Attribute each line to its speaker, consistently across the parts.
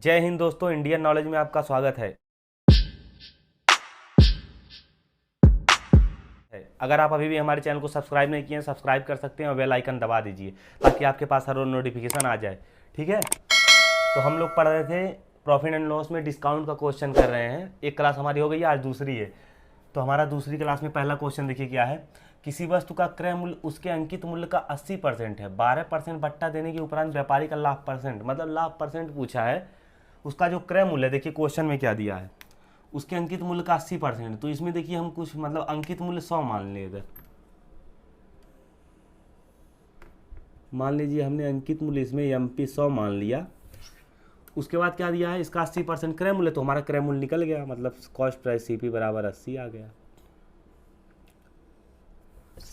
Speaker 1: जय हिंद दोस्तों, Indian knowledge में आपका स्वागत है। अगर आप अभी भी हमारे चैनल को सब्सक्राइब नहीं किए हैं, सब्सक्राइब कर सकते हैं और बेल आइकन दबा दीजिए ताकि आपके पास हर रोज नोटिफिकेशन आ जाए। ठीक है, तो हम लोग पढ़ रहे थे प्रॉफिट एंड लॉस में डिस्काउंट का क्वेश्चन कर रहे हैं। एक क्लास हमारी हो गई है, आज दूसरी है। तो हमारा दूसरी क्लास में पहला क्वेश्चन देखिए क्या है। किसी वस्तु का क्रय मूल्य उसके अंकित मूल्य का 80% है। 12% बट्टा देने के उपरांत व्यापारी का लाभ परसेंट, मतलब लाभ परसेंट पूछा है। उसका जो क्रय मूल्य, देखिए क्वेश्चन में क्या दिया है, उसके अंकित मूल्य का 80%। तो इसमें देखिए हम कुछ मतलब अंकित मूल्य 100 मान लिए इधर। मान लीजिए हमने अंकित मूल्य इसमें MP 100 मान लिया। उसके बाद क्या दिया है, इसका 80% क्रय मूल्य, तो हमारा क्रय मूल्य निकल गया, मतलब कॉस्ट प्राइस CP बराबर 80 आ गया।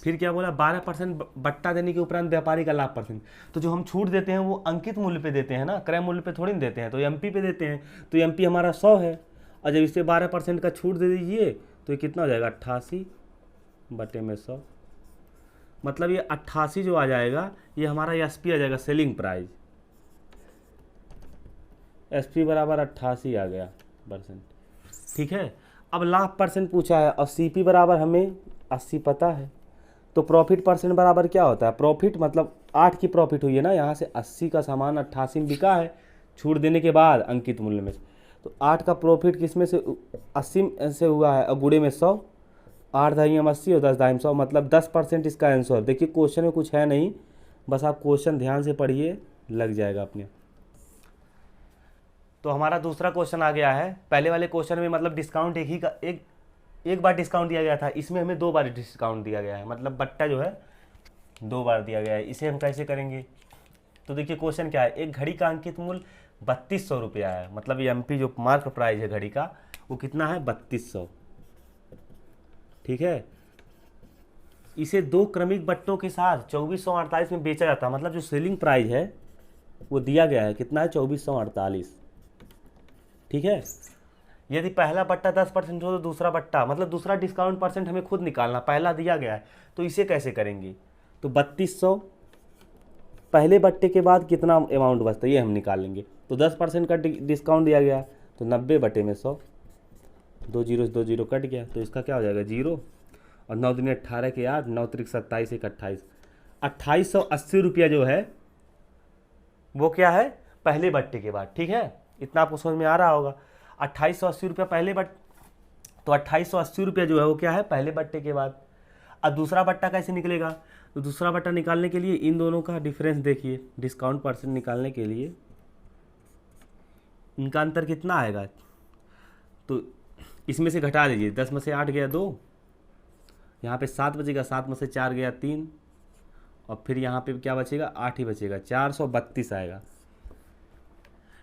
Speaker 1: फिर क्या बोला, 12% बट्टा देने के उपरांत व्यापारी का लाभ परसेंट। तो जो हम छूट देते हैं वो अंकित मूल्य पे देते हैं ना, क्रय मूल्य पे थोड़ी ना देते हैं, तो MP पे देते हैं। तो MP हमारा 100 है, और जब इसे 12% का छूट दे दीजिए तो ये कितना हो जाएगा, 88/100। मतलब ये 88 जो आ जाएगा, ये हमारा SP आ जाएगा, सेलिंग प्राइस। SP बराबर 88 आ गया परसेंट। ठीक है, अब लाभ परसेंट पूछा है और CP बराबर हमें 80 पता है। तो प्रॉफिट परसेंट बराबर क्या होता है, प्रॉफिट मतलब 8 की प्रॉफिट हुई है ना, यहाँ से 80 का सामान 88 में बिका है छूट देने के बाद अंकित मूल्य में से। तो 8 का प्रॉफिट किस में से, 80 से हुआ है, और गुणे में 100। 8 दाई 80 और 10 दाई 100, मतलब 10% इसका आंसर। देखिए क्वेश्चन में कुछ है नहीं, बस आप क्वेश्चन ध्यान से पढ़िए, लग जाएगा अपने। तो हमारा दूसरा क्वेश्चन आ गया है। पहले वाले क्वेश्चन में मतलब डिस्काउंट एक बार डिस्काउंट दिया गया था, इसमें हमें 2 बार डिस्काउंट दिया गया है, मतलब बट्टा जो है 2 बार दिया गया है। इसे हम कैसे करेंगे, तो देखिए क्वेश्चन क्या है, एक घड़ी का अंकित मूल्य 3200 रुपया है, मतलब ये MP जो मार्क प्राइस है घड़ी का वो कितना है, 3200। ठीक है, इसे 2 क्रमिक बट्टों के साथ 2448 में बेचा जाता है, मतलब जो सेलिंग प्राइस है वो दिया गया है, कितना है, 2448। ठीक है, यदि पहला बट्टा 10% हो तो दूसरा बट्टा, मतलब दूसरा डिस्काउंट परसेंट हमें खुद निकालना, पहला दिया गया है। तो इसे कैसे करेंगे, तो 3200 पहले बट्टे के बाद कितना अमाउंट बचता है ये हम निकालेंगे। तो 10% का डिस्काउंट दिया गया, तो 90/100, 2 जीरो से 2 जीरो कट गया, तो इसका क्या हो जाएगा, 0। और 9 दूनी 18 के 8, 9 त्रिक 27, 1 28, 2880 रुपया जो है वो क्या है, पहले बट्टे के बाद। ठीक है, इतना आपको समझ में आ रहा होगा। 2880 रुपया पहले तो 2880 रुपया जो है वो क्या है, पहले बट्टे के बाद। अब दूसरा बट्टा कैसे निकलेगा, तो दूसरा बट्टा निकालने के लिए इन दोनों का डिफरेंस देखिए, डिस्काउंट परसेंट निकालने के लिए इनका अंतर कितना आएगा, तो इसमें से घटा दीजिए, 10 में से 8 गया 2, यहाँ पे 7 बचेगा, 7 में से 4 गया 3, और फिर यहाँ पे क्या बचेगा, 8 ही बचेगा, 432 आएगा।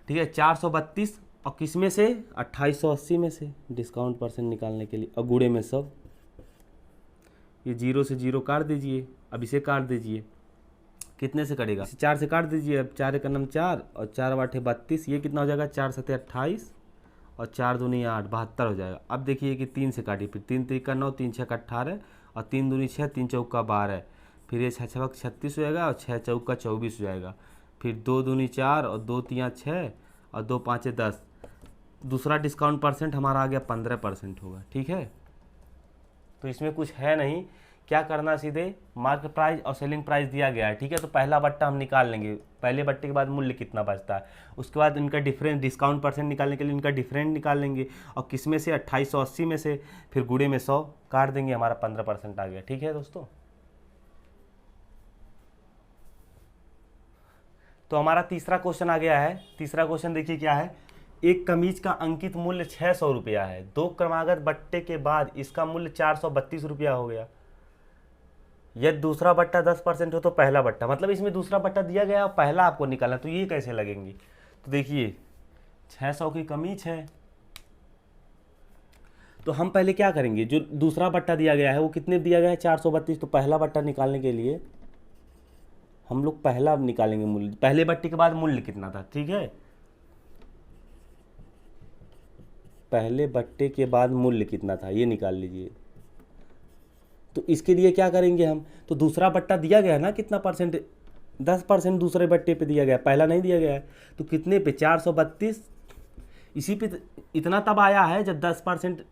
Speaker 1: ठीक है, 432, और किस में से, 2880 में से डिस्काउंट परसेंट निकालने के लिए, और गुणे में 100। ये 0 से 0 काट दीजिए, अब इसे काट दीजिए, कितने से कटेगा, 4 से काट दीजिए, अब 4 एक नम 4 और 4 8 32, ये कितना हो जाएगा, 4 7 28 और 4 दूनी 8, 72 हो जाएगा। अब देखिए कि 3 से काटिए, फिर 3 3 का 9, 3 6 का 18 और 3 दूनी 6, 3 चौक का 12, फिर ये 6 6 36 हो जाएगा और 6 चौक का 24 हो जाएगा, फिर 2 दूनी 4 और 2 3 6 और 2 5 10। दूसरा डिस्काउंट परसेंट हमारा आ गया 15% होगा। ठीक है, तो इसमें कुछ है नहीं, क्या करना, सीधे मार्क प्राइस और सेलिंग प्राइस दिया गया है। ठीक है, तो पहला बट्टा हम निकाल लेंगे, पहले बट्टे के बाद मूल्य कितना बचता है, उसके बाद इनका डिफरेंस, डिस्काउंट परसेंट निकालने के लिए इनका डिफरेंस निकाल लेंगे, और किस में से, 2880 में से, फिर गुणे में 100 काट देंगे, हमारा 15% आ गया। ठीक है दोस्तों, तो हमारा तीसरा क्वेश्चन आ गया है। तीसरा क्वेश्चन देखिए क्या है, एक कमीज का अंकित मूल्य 600 रुपया है, 2 क्रमागत बट्टे के बाद इसका मूल्य 432 रुपया हो गया। यदि दूसरा बट्टा 10% हो तो पहला बट्टा, मतलब इसमें दूसरा बट्टा दिया गया और पहला आपको निकालना, तो ये कैसे लगेंगी, तो देखिए 600 की कमीज है, तो हम पहले क्या करेंगे, जो दूसरा बट्टा दिया गया है वो कितने दिया गया है, 432, तो पहला बट्टा निकालने के लिए हम लोग पहला निकालेंगे मूल्य, पहले बट्टे के बाद मूल्य कितना था। ठीक है, पहले बट्टे के बाद मूल्य कितना था ये निकाल लीजिए। तो इसके लिए क्या करेंगे हम, तो दूसरा बट्टा दिया गया है ना कितना परसेंट 10% दूसरे बट्टे पे दिया गया, पहला नहीं दिया गया है। तो कितने पे? 432। इसी पे इतना तब आया है जब 10%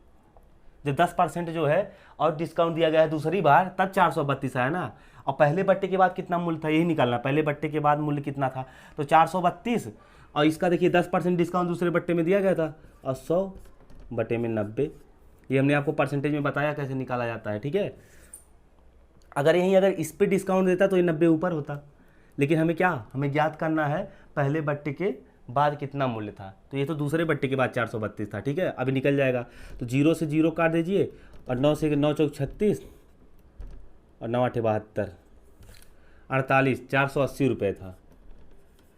Speaker 1: जो है और डिस्काउंट दिया गया है दूसरी बार, तब 432 आया ना। और पहले बट्टे के बाद कितना मूल्य था, यही निकालना। पहले बट्टे के बाद मूल्य कितना था, तो 432। और इसका देखिए 10% डिस्काउंट दूसरे बट्टे में दिया गया था, और 100/90। ये हमने आपको परसेंटेज में बताया कैसे निकाला जाता है, ठीक है। अगर इस पे डिस्काउंट देता तो ये 90 ऊपर होता, लेकिन हमें ज्ञात करना है पहले बट्टे के बाद कितना मूल्य था। तो ये तो दूसरे बट्टे के बाद 432 था, ठीक है। अभी निकल जाएगा। तो 0 से 0 काट दीजिए, और 9 से 9 चौक 36, और 9 8 72, 48, 480 रुपये था।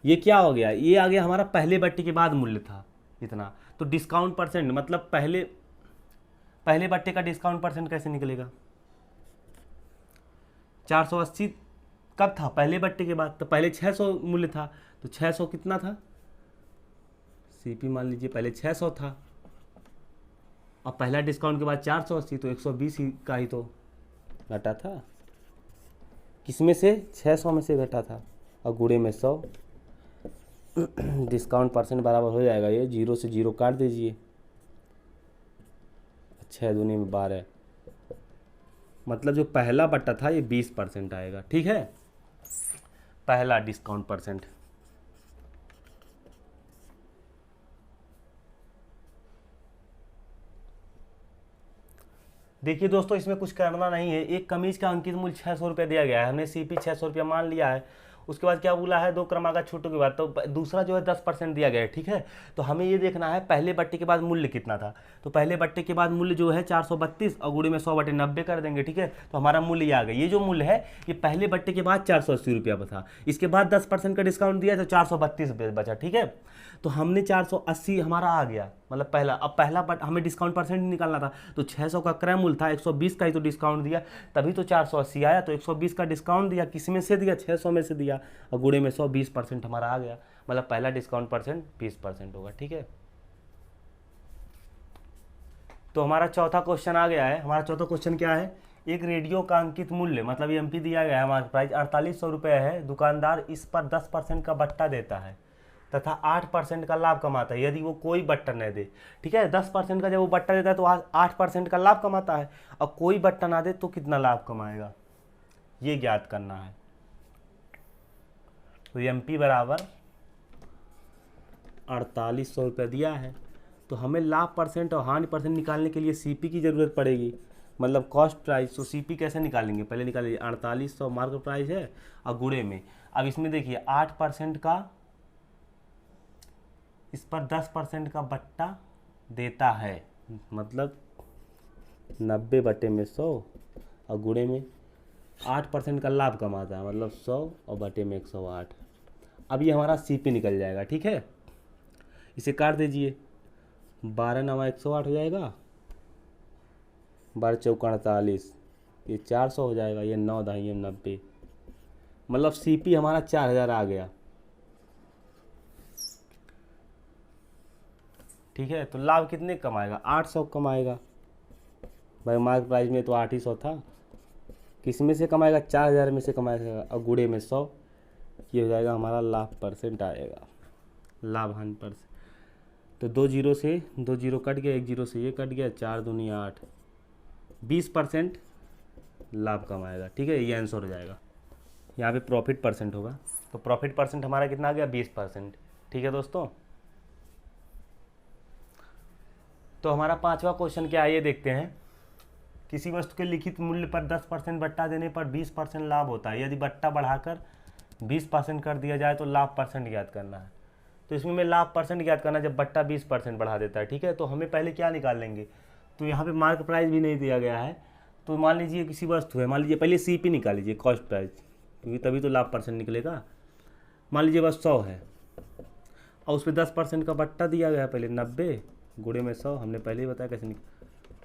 Speaker 1: ये क्या हो गया, ये आ गया हमारा पहले बट्टे के बाद मूल्य था इतना। तो डिस्काउंट परसेंट मतलब पहले बट्टे का डिस्काउंट परसेंट कैसे निकलेगा? 480 कब था? पहले बट्टे के बाद। तो पहले 600 मूल्य था, तो 600 कितना था? सीपी मान लीजिए पहले 600 था, और पहला डिस्काउंट के बाद 480, तो 120 का ही तो घटा था। किसमें से? 600 में से घटा था, और गुणे में 100। डिस्काउंट परसेंट बराबर हो जाएगा ये, 0 से 0 काट दीजिए, 6 दूनी में 12, मतलब जो पहला बट्टा था ये 20% आएगा, ठीक है। पहला डिस्काउंट परसेंट। देखिए दोस्तों, इसमें कुछ करना नहीं है। एक कमीज का अंकित मूल्य 600 रुपये दिया गया है, हमने सीपी 600 रुपया मान लिया है। उसके बाद क्या बोला है, 2 क्रमागत छूटों के बाद, तो दूसरा जो है 10% दिया गया है, ठीक है। तो हमें ये देखना है पहले बट्टे के बाद मूल्य कितना था। तो पहले बट्टे के बाद मूल्य जो है 432, और गुणे में 100/90 कर देंगे, ठीक है। तो हमारा मूल्य ये आ गया। ये जो मूल्य है ये पहले बट्टे के बाद 480 रुपया था, इसके बाद 10% का डिस्काउंट दिया तो 432 बचा, ठीक है। तो हमने 480 हमारा आ गया, मतलब पहला। अब पहला बट हमें डिस्काउंट परसेंट निकालना था, तो 600 का क्रय मूल्य था, 120 का ही तो डिस्काउंट दिया, तभी तो 480 आया। तो 120 का डिस्काउंट दिया, किस में से दिया? 600 में से दिया, और गुणे में 100, 20% हमारा आ गया। मतलब पहला डिस्काउंट परसेंट 20% होगा, ठीक है। तो हमारा चौथा क्वेश्चन आ गया है। हमारा चौथा क्वेश्चन क्या है? एक रेडियो का अंकित मूल्य, मतलब एमपी दिया गया है, हमारा प्राइस 4800 रुपये है। दुकानदार इस पर 10% का बट्टा देता है तथा 8% का लाभ कमाता है यदि वो कोई बट्टा न दे, ठीक है। 10% का जब वो बट्टा देता है तो 8% का लाभ कमाता है, और कोई बट्टा ना दे तो कितना लाभ कमाएगा, ये ज्ञात करना है। तो एमपी बराबर 4800 रुपये दिया है। तो हमें लाभ परसेंट और हानि परसेंट निकालने के लिए सीपी की ज़रूरत पड़ेगी, मतलब कॉस्ट प्राइस। तो सीपी कैसे निकालेंगे? पहले निकालिए, 4800 मार्केट प्राइस है, और गुणे में, अब इसमें देखिए 8% का, इस पर 10% का बट्टा देता है, मतलब 90/100, और गुणे में 8% का लाभ कमाता है, मतलब 100 और बटे में 108। अब ये हमारा सीपी निकल जाएगा, ठीक है। इसे काट दीजिए, 12 9 108 हो जाएगा, 12 चौका 48, ये 400 हो जाएगा, ये 9 दाहिए 90, मतलब सीपी हमारा 4000 आ गया, ठीक है। तो लाभ कितने कमाएगा? 800 कमाएगा भाई, मार्केट प्राइस में तो 800 था, किस में से कमाएगा? 4000 में से कमाएगा, और गुणे में 100, ये हो जाएगा हमारा लाभ परसेंट आएगा, लाभ हानि परसेंट। तो 2 जीरो से 2 जीरो कट गया, 1 जीरो से ये कट गया, 4 दूनी 8, 20% लाभ कमाएगा, ठीक है। ये आंसर हो जाएगा। यहाँ पे प्रॉफिट परसेंट होगा, तो प्रॉफिट परसेंट हमारा कितना आ गया? 20%, ठीक है दोस्तों। तो हमारा पांचवा क्वेश्चन क्या है ये देखते हैं। किसी वस्तु के लिखित मूल्य पर 10% बट्टा देने पर 20% लाभ होता है, यदि बट्टा बढ़ाकर 20% कर दिया जाए तो लाभ परसेंट ज्ञात करना है। तो इसमें मैं लाभ परसेंट ज्ञात करना जब बट्टा 20% बढ़ा देता है, ठीक है। तो हमें पहले क्या निकाल लेंगे? तो यहाँ पे मार्क प्राइस भी नहीं दिया गया है, तो मान लीजिए किसी वस्तु है, मान लीजिए पहले सीपी निकाल लीजिए, कॉस्ट प्राइस, क्योंकि तभी तो लाभ परसेंट निकलेगा। मान लीजिए बस 100 है, और उस पर 10% का बट्टा दिया गया है, पहले 90 गुणे में 100, हमने पहले ही बताया कैसे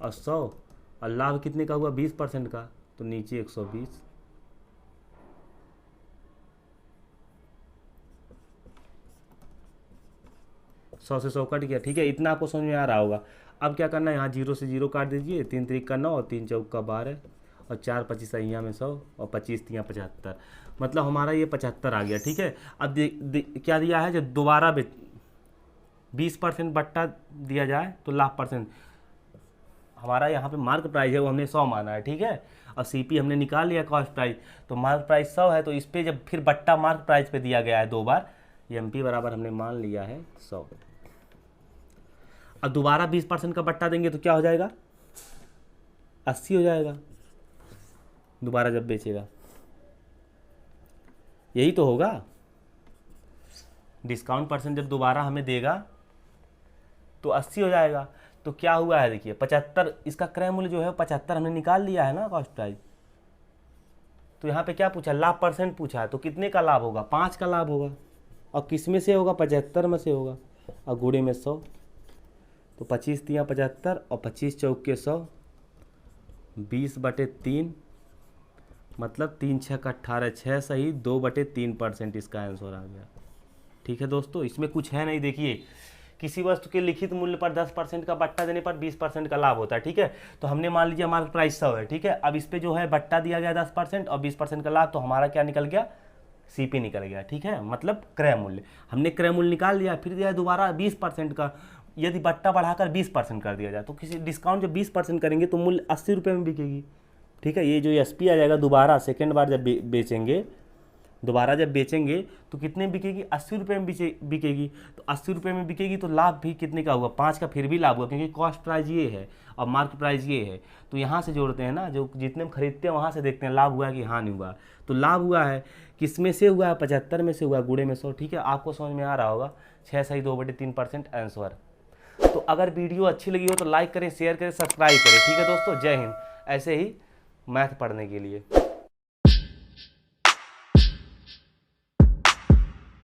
Speaker 1: और 100, और लाभ कितने का हुआ? 20% का, तो नीचे 120, सौ से 100 कट गया, ठीक है। इतना आपको समझ में आ रहा होगा। अब क्या करना है, यहाँ 0 से 0 काट दीजिए, 3 3 का 9, 3 चौक का 12, और 4 25 अहिया में 100 और 25 तियाँ 75, मतलब हमारा ये 75 आ गया। ठीक है, अब क्या दिया है, जब दोबारा 20% बट्टा दिया जाए तो लाभ परसेंट, हमारा यहाँ पे मार्क प्राइस है वो हमने 100 माना है। ठीक है, और सीपी हमने निकाल लिया कॉस्ट प्राइस, तो मार्क प्राइस 100 है, तो इस पर जब फिर बट्टा मार्क प्राइस पे दिया गया है 2 बार, एमपी बराबर हमने मान लिया है 100। अब दोबारा 20% का बट्टा देंगे तो क्या हो जाएगा, 80 हो जाएगा दोबारा जब बेचेगा, यही तो होगा। डिस्काउंट परसेंट जब दोबारा हमें देगा तो 80 हो जाएगा। तो क्या हुआ है देखिए 75, इसका क्रय मूल्य जो है 75 हमने निकाल लिया है ना कॉस्ट प्राइस। तो यहाँ पे क्या पूछा, लाभ परसेंट पूछा है, तो कितने का लाभ होगा, 5 का लाभ होगा। और किस में से होगा, 75 में से होगा, और गुणे में 100, तो 25 तियाँ 75 और 25 चौके 100, 20/3, मतलब 3 6 का 18, 6 सही 2/3% इसका आंसर आ गया। ठीक है दोस्तों, इसमें कुछ है नहीं। देखिए किसी वस्तु के लिखित मूल्य पर 10% का बट्टा देने पर 20% का लाभ होता है। ठीक है, तो हमने मान लीजिए हमारा प्राइस 100 है। ठीक है, अब इस पे जो है बट्टा दिया गया 10% और 20% का लाभ, तो हमारा क्या निकल गया, सीपी निकल गया। ठीक है, मतलब क्रय मूल्य, हमने क्रय मूल्य निकाल लिया, फिर दिया दोबारा 20% का। यदि बट्टा बढ़ाकर 20% कर दिया जाए तो किसी डिस्काउंट जब 20% करेंगे तो मूल्य 80 रुपये में बिकेगी। ठीक है, ये जो एसपी आ जाएगा दोबारा सेकेंड बार जब बेचेंगे, दोबारा जब बेचेंगे तो कितने बिकेगी, 80 रुपये में बिकेगी। तो 80 रुपये में बिकेगी तो लाभ भी कितने का हुआ, 5 का फिर भी लाभ हुआ, क्योंकि कॉस्ट प्राइस ये है और मार्केट प्राइस ये है। तो यहाँ से जोड़ते हैं ना, जो जितने में खरीदते हैं वहाँ से देखते हैं लाभ हुआ है कि हानि हुआ। तो लाभ हुआ है किस में से हुआ है, 75 में से हुआ, गुणे में 100। ठीक है, आपको समझ में आ रहा होगा, 6 सही 2/3% आंसर। तो अगर वीडियो अच्छी लगी हो तो लाइक करें, शेयर करें, सब्सक्राइब करें। ठीक है दोस्तों, जय हिंद। ऐसे ही मैथ पढ़ने के लिए।